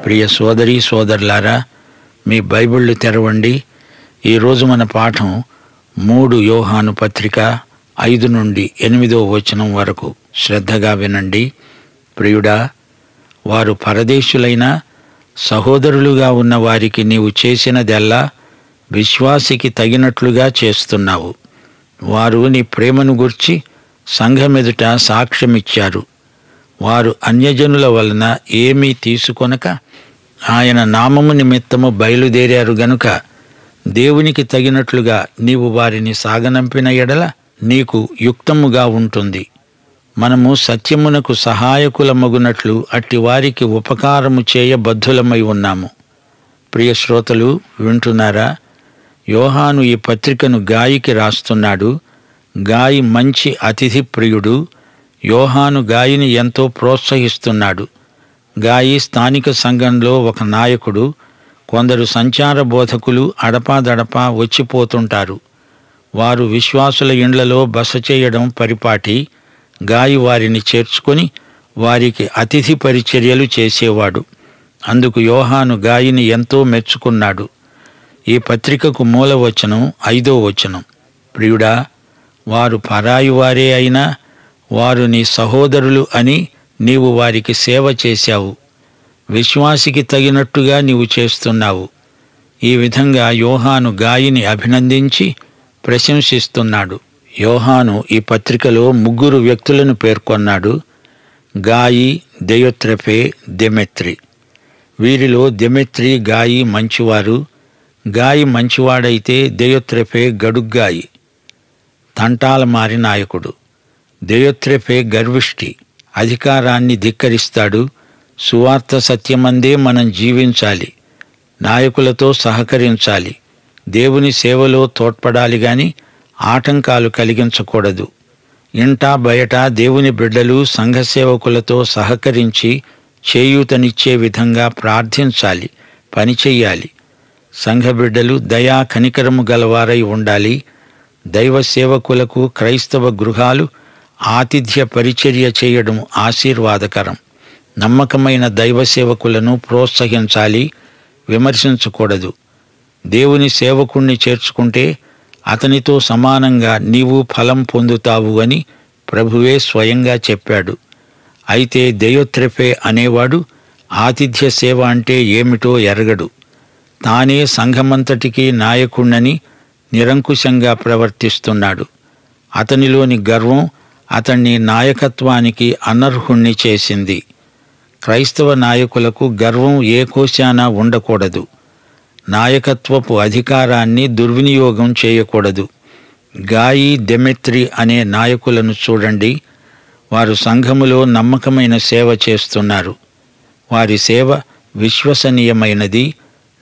ప్రియ సోదరీ సోదరులారా, మీ బైబిళ్ళు తెరవండి. ఈరోజు మన పాఠం 3 యోహాను పత్రిక 5 నుండి 8వ వచనం వరకు. శ్రద్ధగా వినండి. ప్రియుడా, వారు పరదేశులైన సహోదరులుగా ఉన్న వారికి నీవు చేసినదెల్లా విశ్వాసికి తగినట్లుగా చేస్తున్నావు. వారు నీ ప్రేమను గూర్చి సంఘమెదుట సాక్ష్యమిచ్చారు. వారు అన్యజనుల వలన ఏమీ తీసుకొనక ఆయన నామము నిమిత్తము బయలుదేరారు గనుక దేవునికి తగినట్లుగా నీవు వారిని సాగనంపిన ఎడల నీకు యుక్తముగా ఉంటుంది. మనము సత్యమునకు సహాయకులమగునట్లు అట్టి వారికి ఉపకారము చేయబద్ధులమై ఉన్నాము. ప్రియ శ్రోతలు, వింటున్నారా? యోహాను ఈ పత్రికను గాయికి రాస్తున్నాడు. గాయి మంచి అతిథి ప్రియుడు. యోహాను గాయిని ఎంతో ప్రోత్సహిస్తున్నాడు. గాయి స్థానిక సంఘంలో ఒక నాయకుడు. కొందరు సంచార బోధకులు అడపాదడపా వచ్చిపోతుంటారు. వారు విశ్వాసుల ఇండ్లలో బస చేయడం పరిపాటి. గాయి వారిని చేర్చుకొని వారికి అతిథి పరిచర్యలు చేసేవాడు. అందుకు యోహాను గాయిని ఎంతో మెచ్చుకున్నాడు. ఈ పత్రికకు మూలవచనం 5వ వచనం. ప్రియుడా, వారు పరాయివారే అయినా వారు నీ సహోదరులు అని నీవు వారికి సేవ చేశావు. విశ్వాసికి తగినట్టుగా నీవు చేస్తున్నావు. ఈ విధంగా యోహాను గాయిని అభినందించి ప్రశంసిస్తున్నాడు. యోహాను ఈ పత్రికలో 3 వ్యక్తులను పేర్కొన్నాడు: గాయి, దెయోత్రెఫే, దెమెత్రి. వీరిలో దెమెత్రి, గాయి మంచివారు. గాయి మంచివాడైతే దెయోత్రెఫే గడుగ్గాయి, తంటాలమారి నాయకుడు. దెయోత్రెఫే గర్విష్టి, అధికారాన్ని ధిక్కరిస్తాడు. సువార్త సత్యమందే మనం జీవించాలి, నాయకులతో సహకరించాలి, దేవుని సేవలో తోడ్పడాలి గాని ఆటంకాలు కలిగించకూడదు. ఇంటా బయట దేవుని బిడ్డలు సంఘ సేవకులతో సహకరించి చేయూతనిచ్చే విధంగా ప్రార్థించాలి, పనిచెయ్యాలి. సంఘ బిడ్డలు దయా కనికరము గలవారై ఉండాలి. దైవ సేవకులకు క్రైస్తవ గృహాలు ఆతిథ్య పరిచర్య చేయడం ఆశీర్వాదకరం. నమ్మకమైన దైవ సేవకులను ప్రోత్సహించాలి, విమర్శించకూడదు. దేవుని సేవకుణ్ణి చేర్చుకుంటే అతనితో సమానంగా నీవు ఫలం పొందుతావు అని ప్రభువే స్వయంగా చెప్పాడు. అయితే దెయోత్రెఫే అనేవాడు ఆతిథ్య సేవ అంటే ఏమిటో ఎరగడు. తానే సంఘమంతటికీ నాయకుణ్ణని నిరంకుశంగా ప్రవర్తిస్తున్నాడు. అతనిలోని గర్వం అతన్ని నాయకత్వానికి అనర్హుణ్ణి చేసింది. క్రైస్తవ నాయకులకు గర్వం ఏ కోశానా ఉండకూడదు. నాయకత్వపు అధికారాన్ని దుర్వినియోగం చేయకూడదు. గాయి, దెమెత్రి అనే నాయకులను చూడండి. వారు సంఘములో నమ్మకమైన సేవ చేస్తున్నారు. వారి సేవ విశ్వసనీయమైనది,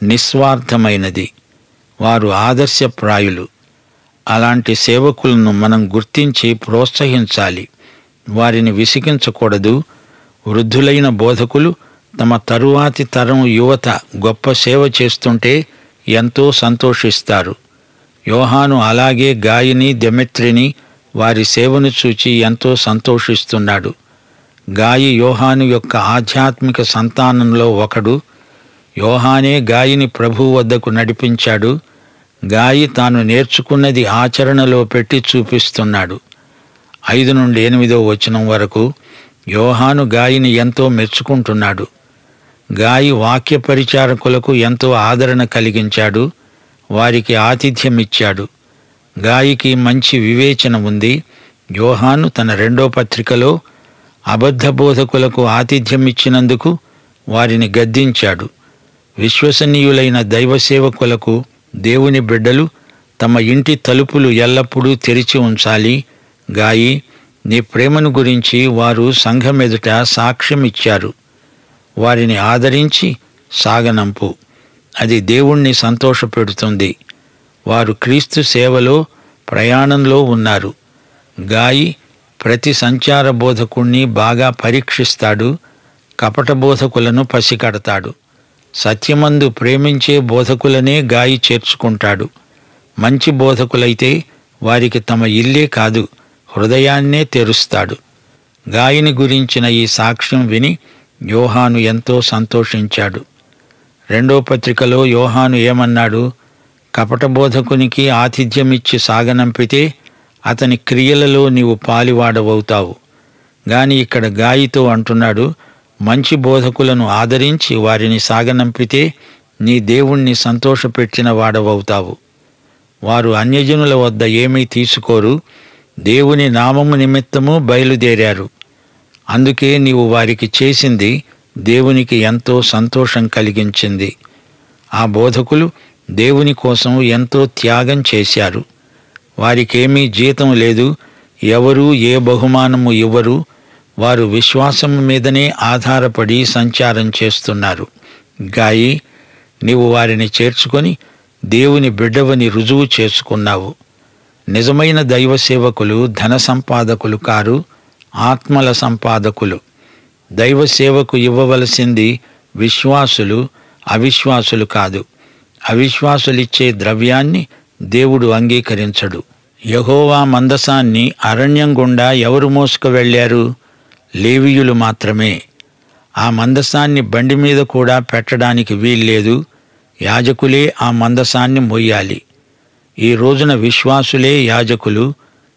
నిస్వార్థమైనది. వారు ఆదర్శప్రాయులు. అలాంటి సేవకులను మనం గుర్తించి ప్రోత్సహించాలి. వారిని విసిగించకూడదు. వృద్ధులైన బోధకులు తమ తరువాతి తరం యువత గొప్ప సేవ చేస్తుంటే ఎంతో సంతోషిస్తారు. యోహాను అలాగే గాయిని, దెమెత్రిని వారి సేవను చూచి ఎంతో సంతోషిస్తున్నాడు. గాయి యోహాను యొక్క ఆధ్యాత్మిక సంతానంలో ఒకడు. యోహానే గాయిని ప్రభువు వద్దకు నడిపించాడు. గాయి తాను నేర్చుకున్నది ఆచరణలో పెట్టి చూపిస్తున్నాడు. 5 నుండి 8వ వచనం వరకు యోహాను గాయిని ఎంతో మెచ్చుకుంటున్నాడు. గాయి వాక్య పరిచారకులకు ఎంతో ఆదరణ కలిగించాడు. వారికి ఆతిథ్యమిచ్చాడు. గాయికి మంచి వివేచన ఉంది. యోహాను తన 2వ పత్రికలో అబద్ధ బోధకులకు ఆతిథ్యమిచ్చినందుకు వారిని గద్దించాడు. విశ్వసనీయులైన దైవ సేవకులకు దేవుని బిడ్డలు తమ ఇంటి తలుపులు ఎల్లప్పుడూ తెరిచి ఉంచాలి. గాయి, నీ ప్రేమను గురించి వారు సంఘమెదుట సాక్ష్యమిచ్చారు. వారిని ఆదరించి సాగనంపు. అది దేవుణ్ణి సంతోషపెడుతుంది. వారు క్రీస్తు సేవలో ప్రయాణంలో ఉన్నారు. గాయి ప్రతి సంచార బోధకుణ్ణి బాగా పరీక్షిస్తాడు. కపట బోధకులను పసికడతాడు. సత్యమందు ప్రేమించే బోధకులనే గాయి చేర్చుకుంటాడు. మంచి బోధకులైతే వారికి తమ ఇల్లే కాదు, హృదయాన్నే తెరుస్తాడు. గాయిని గురించిన ఈ సాక్ష్యం విని యోహాను ఎంతో సంతోషించాడు. రెండో పత్రికలో యోహాను ఏమన్నాడు? కపట బోధకునికి ఆతిథ్యమిచ్చి సాగనంపితే అతని క్రియలలో నీవు పాలివాడవవుతావు. గాని ఇక్కడ గాయితో అంటున్నాడు, మంచి బోధకులను ఆదరించి వారిని సాగనంపితే నీ దేవుణ్ణి సంతోషపెట్టిన వాడవవుతావు. వారు అన్యజనుల వద్ద ఏమీ తీసుకోరు, దేవుని నామము నిమిత్తము బయలుదేరారు. అందుకే నీవు వారికి చేసింది దేవునికి ఎంతో సంతోషం కలిగించింది. ఆ బోధకులు దేవుని కోసం ఎంతో త్యాగం చేశారు. వారికేమీ జీతం లేదు, ఎవరూ ఏ బహుమానము ఇవ్వరు. వారు విశ్వాసం మీదనే ఆధారపడి సంచారం చేస్తున్నారు. గాయి, నీవు వారిని చేర్చుకొని దేవుని బిడ్డవని రుజువు చేసుకున్నావు. నిజమైన దైవ సేవకులు ధన సంపాదకులు కారు, ఆత్మల సంపాదకులు. దైవ సేవకు ఇవ్వవలసింది విశ్వాసులు, అవిశ్వాసులు కాదు. అవిశ్వాసులిచ్చే ద్రవ్యాన్ని దేవుడు అంగీకరించడు. యెహోవా మందసాన్ని అరణ్యం గుండా ఎవరు మోసుకు వెళ్ళారు? లేవీయులు మాత్రమే. ఆ మందసాన్ని బండి మీద కూడా పెట్టడానికి వీల్లేదు. యాజకులే ఆ మందసాన్ని మోయాలి. ఈ రోజున విశ్వాసులే యాజకులు.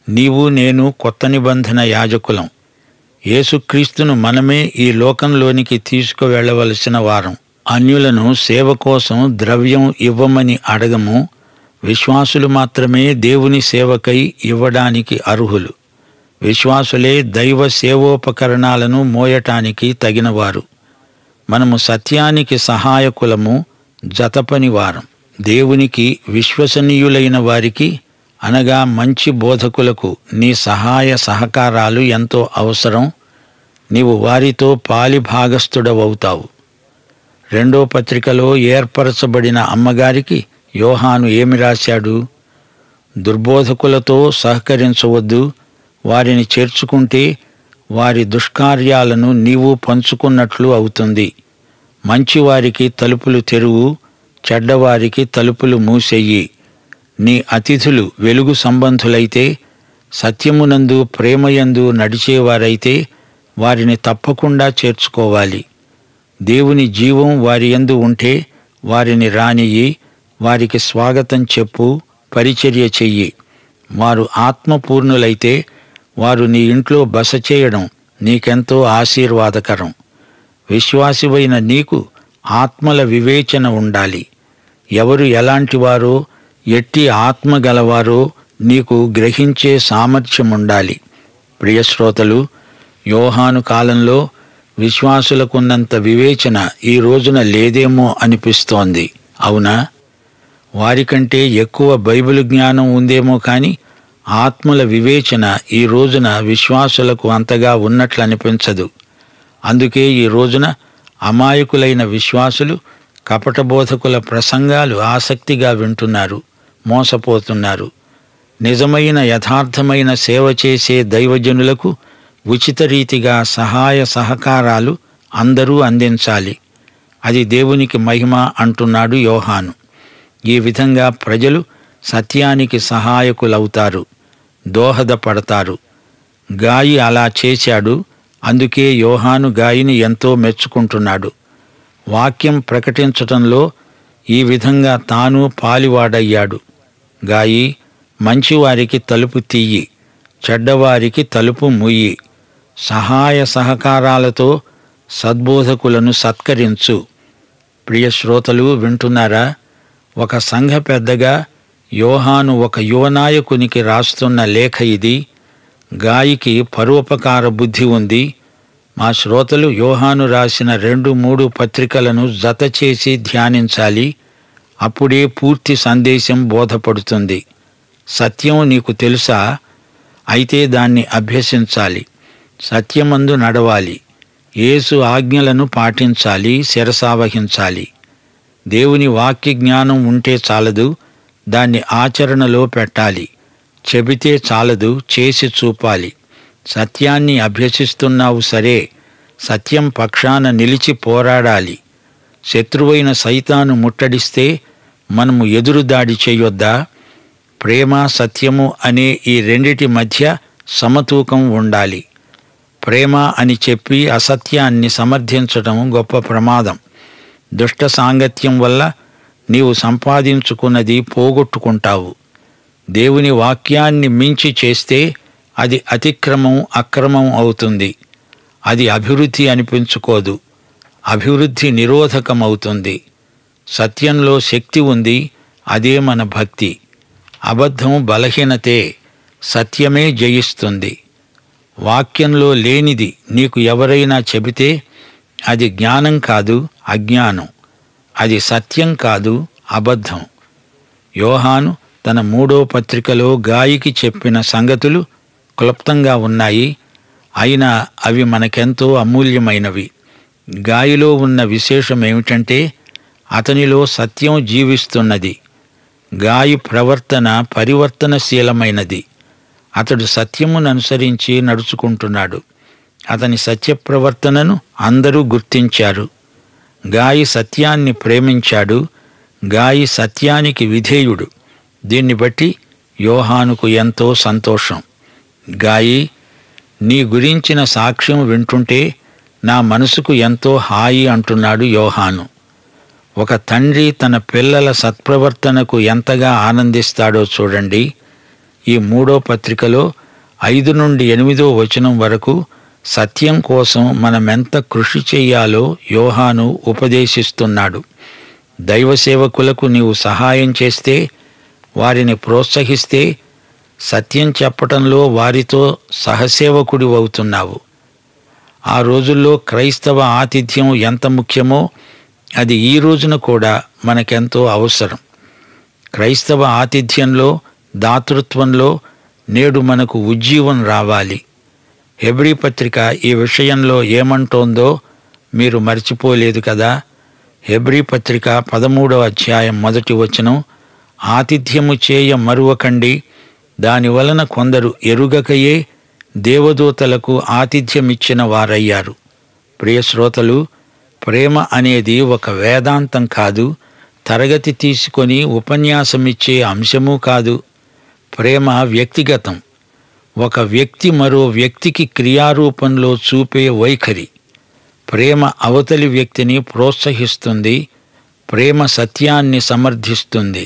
నీవు నేను కొత్త నిబంధన యాజకులం. యేసుక్రీస్తును మనమే ఈ లోకంలోనికి తీసుకువెళ్ళవలసిన వారం. అన్యులను సేవ కోసం ద్రవ్యం ఇవ్వమని అడగము. విశ్వాసులు మాత్రమే దేవుని సేవకై ఇవ్వడానికి అర్హులు. విశ్వాసులే దైవ సేవోపకరణాలను మోయటానికి తగినవారు. మనము సత్యానికి సహాయకులము, జతపనివారం. దేవునికి విశ్వసనీయులైన వారికి అనగా మంచి బోధకులకు నీ సహాయ సహకారాలు ఎంతో అవసరం. నీవు వారితో పాలిభాగస్థుడవవుతావు. రెండో పత్రికలో ఏర్పరచబడిన అమ్మగారికి యోహాను ఏమి రాశాడు? దుర్బోధకులతో సహకరించవద్దు. వారిని చేర్చుకుంటే వారి దుష్కార్యాలను నీవు పంచుకున్నట్లు అవుతుంది. మంచివారికి తలుపులు తెరువు, చెడ్డవారికి తలుపులు మూసెయ్యి. నీ అతిథులు వెలుగు సంబంధులైతే, సత్యమునందు ప్రేమయందు నడిచేవారైతే వారిని తప్పకుండా చేర్చుకోవాలి. దేవుని జీవం వారి యందు ఉంటే వారిని రానియ్యి. వారికి స్వాగతం చెప్పు, పరిచర్య చెయ్యి. వారు ఆత్మపూర్ణులైతే వారు నీ ఇంట్లో బస చేయడం నీకెంతో ఆశీర్వాదకరం. విశ్వాసివైన నీకు ఆత్మల వివేచన ఉండాలి. ఎవరు ఎలాంటివారో, ఎట్టి ఆత్మ గలవారో నీకు గ్రహించే సామర్థ్యం ఉండాలి. ప్రియశ్రోతలు, యోహాను కాలంలో విశ్వాసులకున్నంత వివేచన ఈ రోజున లేదేమో అనిపిస్తోంది. అవునా? వారికంటే ఎక్కువ బైబిల్ జ్ఞానం ఉందేమో కానీ ఆత్మల వివేచన ఈ రోజున విశ్వాసులకు అంతగా ఉన్నట్లు అనిపించదు. అందుకే ఈ రోజున అమాయకులైన విశ్వాసులు కపట బోధకుల ప్రసంగాలు ఆసక్తిగా వింటున్నారు, మోసపోతున్నారు. నిజమైన యథార్థమైన సేవ చేసే దైవజనులకు ఉచిత రీతిగా సహాయ సహకారాలు అందరూ అందించాలి. అది దేవునికి మహిమ అంటున్నాడు యోహాను. ఈ విధంగా ప్రజలు సత్యానికి సహాయకులవుతారు, దోహదపడతారు. గాయి అలా చేశాడు. అందుకే యోహాను గాయిని ఎంతో మెచ్చుకుంటున్నాడు. వాక్యం ప్రకటించటంలో ఈ విధంగా తాను పాలివాడయ్యాడు. గాయి, మంచివారికి తలుపు తీయి, చెడ్డవారికి తలుపు ముయ్యి. సహాయ సహకారాలతో సద్బోధకులను సత్కరించు. ప్రియ శ్రోతలు వింటున్నారా? ఒక సంఘ పెద్దగా యోహాను ఒక యువనాయకునికి రాస్తున్న లేఖ ఇది. గాయికి పరోపకార బుద్ధి ఉంది. మా శ్రోతలు యోహాను రాసిన 2-3 పత్రికలను జత చేసి ధ్యానించాలి. అప్పుడే పూర్తి సందేశం బోధపడుతుంది. సత్యం నీకు తెలుసా? అయితే దాన్ని అభ్యసించాలి. సత్యమందు నడవాలి. యేసు ఆజ్ఞలను పాటించాలి, శిరసావహించాలి. దేవుని వాక్య జ్ఞానం ఉంటే చాలదు, దాన్ని ఆచరణలో పెట్టాలి. చెబితే చాలదు, చేసి చూపాలి. సత్యాన్ని అభ్యసిస్తున్నావు సరే, సత్యం పక్షాన నిలిచి పోరాడాలి. శత్రువైన సైతాను ముట్టడిస్తే మనము ఎదురుదాడి చేయొద్దా? ప్రేమ, సత్యము అనే ఈ రెండిటి మధ్య సమతూకం ఉండాలి. ప్రేమ అని చెప్పి అసత్యాన్ని సమర్థించటం గొప్ప ప్రమాదం. దుష్ట సాంగత్యం వల్ల నీవు సంపాదించుకున్నది పోగొట్టుకుంటావు. దేవుని వాక్యాన్ని మించి చేస్తే అది అతిక్రమం, అక్రమం అవుతుంది. అది అభివృద్ధి అనిపించుకోదు, అభివృద్ధి నిరోధకమవుతుంది. సత్యంలో శక్తి ఉంది, అదే మన భక్తి. అబద్ధం బలహీనతే, సత్యమే జయిస్తుంది. వాక్యంలో లేనిది నీకు ఎవరైనా చెబితే అది జ్ఞానం కాదు, అజ్ఞానం. అది సత్యం కాదు, అబద్ధం. యోహాను తన 3వ పత్రికలో గాయికి చెప్పిన సంగతులు క్లుప్తంగా ఉన్నాయి. అయినా అవి మనకెంతో అమూల్యమైనవి. గాయిలో ఉన్న విశేషమేమిటంటే అతనిలో సత్యం జీవిస్తున్నది. గాయి ప్రవర్తన పరివర్తనశీలమైనది. అతడు సత్యమును అనుసరించి నడుచుకుంటున్నాడు. అతని సత్యప్రవర్తనను అందరూ గుర్తించారు. గాయి సత్యాన్ని ప్రేమించాడు. గాయి సత్యానికి విధేయుడు. దీన్ని బట్టి యోహానుకు ఎంతో సంతోషం. గాయి, నీ గురించిన సాక్ష్యం వింటుంటే నా మనసుకు ఎంతో హాయి అంటున్నాడు యోహాను. ఒక తండ్రి తన పిల్లల సత్ప్రవర్తనకు ఎంతగా ఆనందిస్తాడో చూడండి. ఈ 3వ పత్రికలో 5 నుండి 8వ వచనం వరకు సత్యం కోసం మనమెంత కృషి చెయ్యాలో యోహాను ఉపదేశిస్తున్నాడు. దైవ సేవకులకు నీవు సహాయం చేస్తే, వారిని ప్రోత్సహిస్తే, సత్యం చెప్పటంలో వారితో సహసేవకుడివవుతున్నావు. ఆ రోజుల్లో క్రైస్తవ ఆతిథ్యం ఎంత ముఖ్యమో అది ఈ రోజున కూడా మనకెంతో అవసరం. క్రైస్తవ ఆతిథ్యంలో, దాతృత్వంలో నేడు మనకు ఉజ్జీవం రావాలి. హెబ్రీ పత్రిక ఈ విషయంలో ఏమంటోందో మీరు మర్చిపోలేదు కదా. హెబ్రీ పత్రిక 13వ అధ్యాయం 1వ వచనం, ఆతిథ్యము చేయ మరువకండి, దానివలన కొందరు ఎరుగకయే దేవదూతలకు ఆతిథ్యమిచ్చిన వారయ్యారు. ప్రియ శ్రోతలు, ప్రేమ అనేది ఒక వేదాంతం కాదు, తరగతి తీసుకొని ఉపన్యాసమిచ్చే అంశమూ కాదు. ప్రేమ వ్యక్తిగతం. ఒక వ్యక్తి మరో వ్యక్తికి క్రియారూపంలో చూపే వైఖరి. ప్రేమ అవతలి వ్యక్తిని ప్రోత్సహిస్తుంది. ప్రేమ సత్యాన్ని సమర్థిస్తుంది,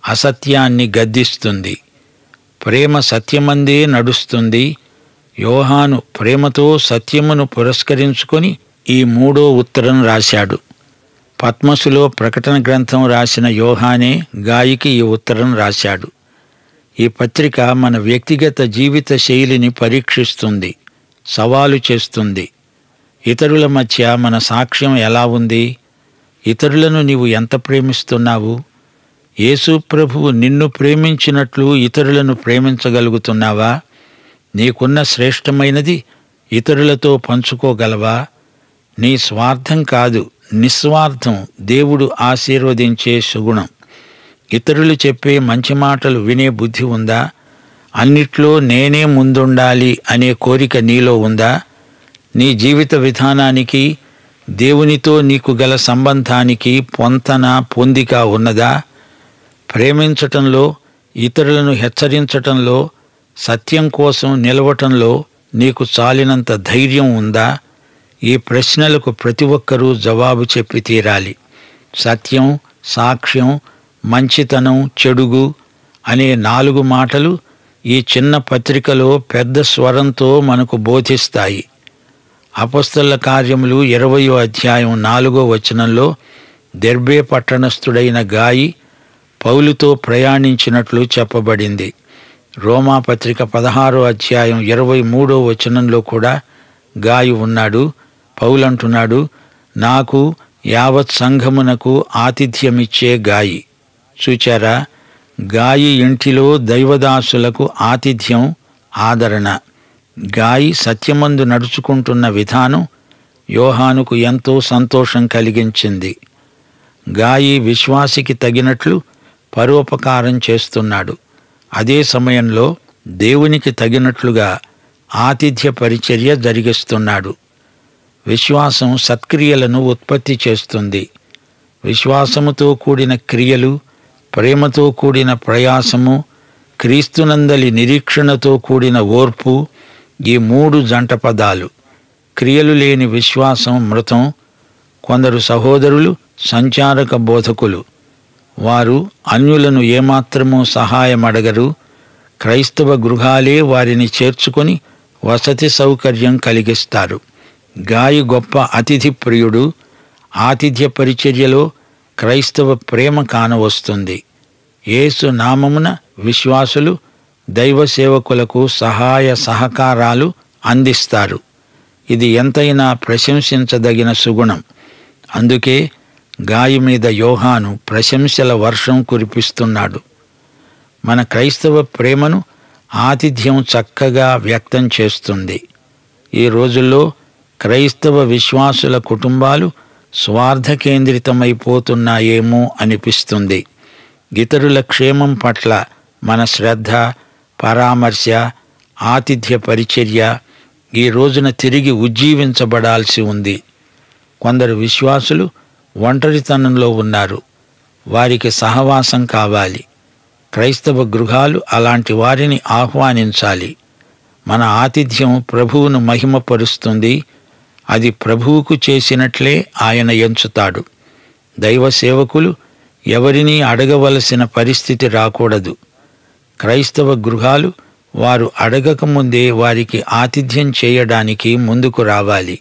అసత్యాన్ని గద్దిస్తుంది. ప్రేమ సత్యమందే నడుస్తుంది. యోహాను ప్రేమతో సత్యమును పురస్కరించుకొని ఈ 3వ ఉత్తరం రాశాడు. పద్మసులో ప్రకటన గ్రంథం రాసిన యోహానే గాయికి ఈ ఉత్తరం రాశాడు. ఈ పత్రిక మన వ్యక్తిగత జీవిత శైలిని పరీక్షిస్తుంది, సవాలు చేస్తుంది. ఇతరుల మధ్య మన సాక్ష్యం ఎలా ఉంది? ఇతరులను నీవు ఎంత ప్రేమిస్తున్నావు? యేసు ప్రభువు నిన్ను ప్రేమించినట్లు ఇతరులను ప్రేమించగలుగుతున్నావా? నీకున్న శ్రేష్టమైనది ఇతరులతో పంచుకోగలవా? నీ స్వార్థం కాదు, నిస్వార్థం దేవుడు ఆశీర్వదించే సుగుణం. ఇతరులు చెప్పే మంచి మాటలు వినే బుద్ధి ఉందా? అన్నిట్లో నేనే ముందుండాలి అనే కోరిక నీలో ఉందా? నీ జీవిత విధానానికి, దేవునితో నీకు గల సంబంధానికి పొంతన, పొందిక ఉన్నదా? ప్రేమించటంలో, ఇతరులను హెచ్చరించటంలో, సత్యం కోసం నిలవటంలో నీకు చాలినంత ధైర్యం ఉందా? ఈ ప్రశ్నలకు ప్రతి ఒక్కరూ జవాబు చెప్పి తీరాలి. సత్యం, సాక్ష్యం, మంచితనం, చెడుగు అనే 4 మాటలు ఈ చిన్న పత్రికలో పెద్ద స్వరంతో మనకు బోధిస్తాయి. అపొస్తలుల కార్యములు 20వ అధ్యాయం 4వ వచనంలో దెర్బే పట్టణస్థుడైన గాయి పౌలుతో ప్రయాణించినట్లు చెప్పబడింది. రోమాపత్రిక 16వ అధ్యాయం 23వ వచనంలో కూడా గాయి ఉన్నాడు. పౌలంటున్నాడు, నాకు యావత్ సంఘమునకు ఆతిథ్యమిచ్చే గాయి. చూచారా, గాయి ఇంటిలో దైవదాసులకు ఆతిథ్యం, ఆదరణ. గాయి సత్యమందు నడుచుకుంటున్న విధానం యోహానుకు ఎంతో సంతోషం కలిగించింది. గాయి విశ్వాసికి తగినట్లు పరోపకారం చేస్తున్నాడు. అదే సమయంలో దేవునికి తగినట్లుగా ఆతిథ్య పరిచర్య జరిగిస్తున్నాడు. విశ్వాసం సత్క్రియలను ఉత్పత్తి చేస్తుంది. విశ్వాసముతో కూడిన క్రియలు, ప్రేమతో కూడిన ప్రయాసము, క్రీస్తునందలి నిరీక్షణతో కూడిన ఓర్పు, ఈ 3 జంట పదాలు. క్రియలు లేని విశ్వాసం మృతం. కొందరు సహోదరులు సంచారక బోధకులు. వారు అన్యులను ఏమాత్రమూ సహాయమడగరు. క్రైస్తవ గృహాలే వారిని చేర్చుకొని వసతి సౌకర్యం కలిగిస్తారు. గాయి గొప్ప అతిథి ప్రియుడు. ఆతిథ్య పరిచర్యలో క్రైస్తవ ప్రేమ కానవస్తుంది. యేసు నామమున విశ్వాసులు దైవ సేవకులకు సహాయ సహకారాలు అందిస్తారు. ఇది ఎంతైనా ప్రశంసించదగిన సుగుణం. అందుకే గాయి మీద యోహాను ప్రశంసల వర్షం కురిపిస్తున్నాడు. మన క్రైస్తవ ప్రేమను ఆతిథ్యం చక్కగా వ్యక్తం చేస్తుంది. ఈ రోజుల్లో క్రైస్తవ విశ్వాసుల కుటుంబాలు స్వార్థ కేంద్రితమైపోతున్నాయేమో అనిపిస్తుంది. ఇతరుల క్షేమం పట్ల మన శ్రద్ధ, పరామర్శ, ఆతిథ్య పరిచర్య ఈ రోజున తిరిగి ఉజ్జీవించబడాల్సి ఉంది. కొందరు విశ్వాసులు ఒంటరితనంలో ఉన్నారు. వారికి సహవాసం కావాలి. క్రైస్తవ గృహాలు అలాంటి వారిని ఆహ్వానించాలి. మన ఆతిథ్యం ప్రభువును మహిమపరుస్తుంది. అది ప్రభువుకు చేసినట్లే ఆయన ఎంచుతాడు. దైవ సేవకులు ఎవరినీ అడగవలసిన పరిస్థితి రాకూడదు. క్రైస్తవ గృహాలు వారు అడగకముందే వారికి ఆతిథ్యం చేయడానికి ముందుకు రావాలి.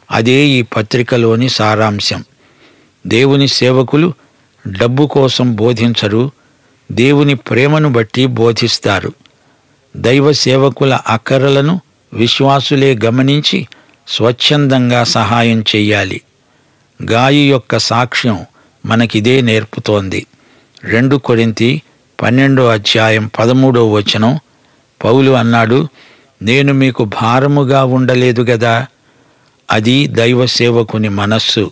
అదే ఈ పత్రికలోని సారాంశం. దేవుని సేవకులు డబ్బు కోసం బోధించరు, దేవుని ప్రేమను బట్టి బోధిస్తారు. దైవ సేవకుల అక్కరలను విశ్వాసులే గమనించి స్వచ్ఛందంగా సహాయం చెయ్యాలి. గాయి యొక్క సాక్ష్యం మనకిదే నేర్పుతోంది. 2 కొరింథీ 12:13 పౌలు అన్నాడు, నేను మీకు భారముగా ఉండలేదు గదా. అది దైవ సేవకుని మనస్సు.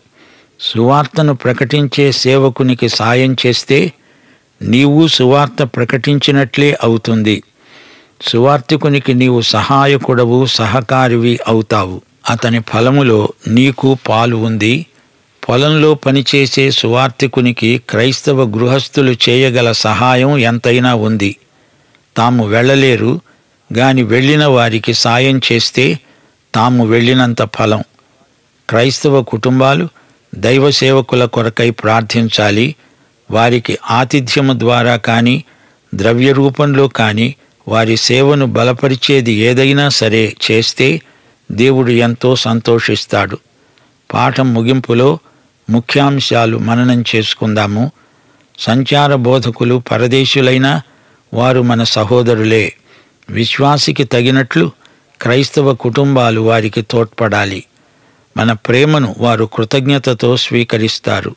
సువార్తను ప్రకటించే సేవకునికి సాయం చేస్తే నీవు సువార్త ప్రకటించినట్లే అవుతుంది. సువార్తికునికి నీవు సహాయకుడవు, సహకారివి అవుతావు. అతని ఫలములో నీకు పాలు ఉంది. పొలంలో పనిచేసే సువార్తికునికి క్రైస్తవ గృహస్థులు చేయగల సహాయం ఎంతైనా ఉంది. తాము వెళ్ళలేరు గాని వెళ్ళిన వారికి సాయం చేస్తే తాము వెళ్ళినంత ఫలం. క్రైస్తవ కుటుంబాలు దైవ సేవకుల కొరకై ప్రార్థించాలి. వారికి ఆతిథ్యము ద్వారా కానీ ద్రవ్య రూపంలో కానీ వారి సేవను బలపరిచేది ఏదైనా సరే చేస్తే దేవుడు ఎంతో సంతోషిస్తాడు. పాఠం ముగింపులో ముఖ్యాంశాలు మననం చేసుకుందాము. సంచార బోధకులు పరదేశులైనా వారు మన సహోదరులే. విశ్వాసికి తగినట్లు క్రైస్తవ కుటుంబాలు వారికి తోడ్పడాలి. మన ప్రేమను వారు కృతజ్ఞతతో స్వీకరిస్తారు.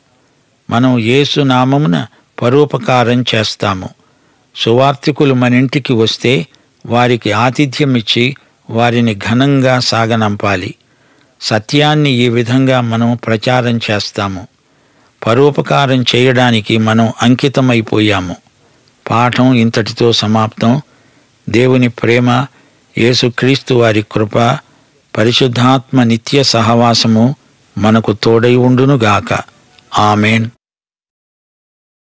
మనం యేసు నామమున పరోపకారం చేస్తాము. సువార్తికులు మన ఇంటికి వస్తే వారికి ఆతిథ్యమిచ్చి వారిని ఘనంగా సాగనంపాలి. సత్యాన్ని ఈ విధంగా మనం ప్రచారం చేస్తాము. పరోపకారం చేయడానికి మనం అంకితమైపోయాము. పాఠం ఇంతటితో సమాప్తం. దేవుని ప్రేమ, యేసుక్రీస్తు వారి కృప, పరిశుద్ధాత్మ నిత్య సహవాసము మనకు తోడై ఉండునుగాక. ఆమేన్.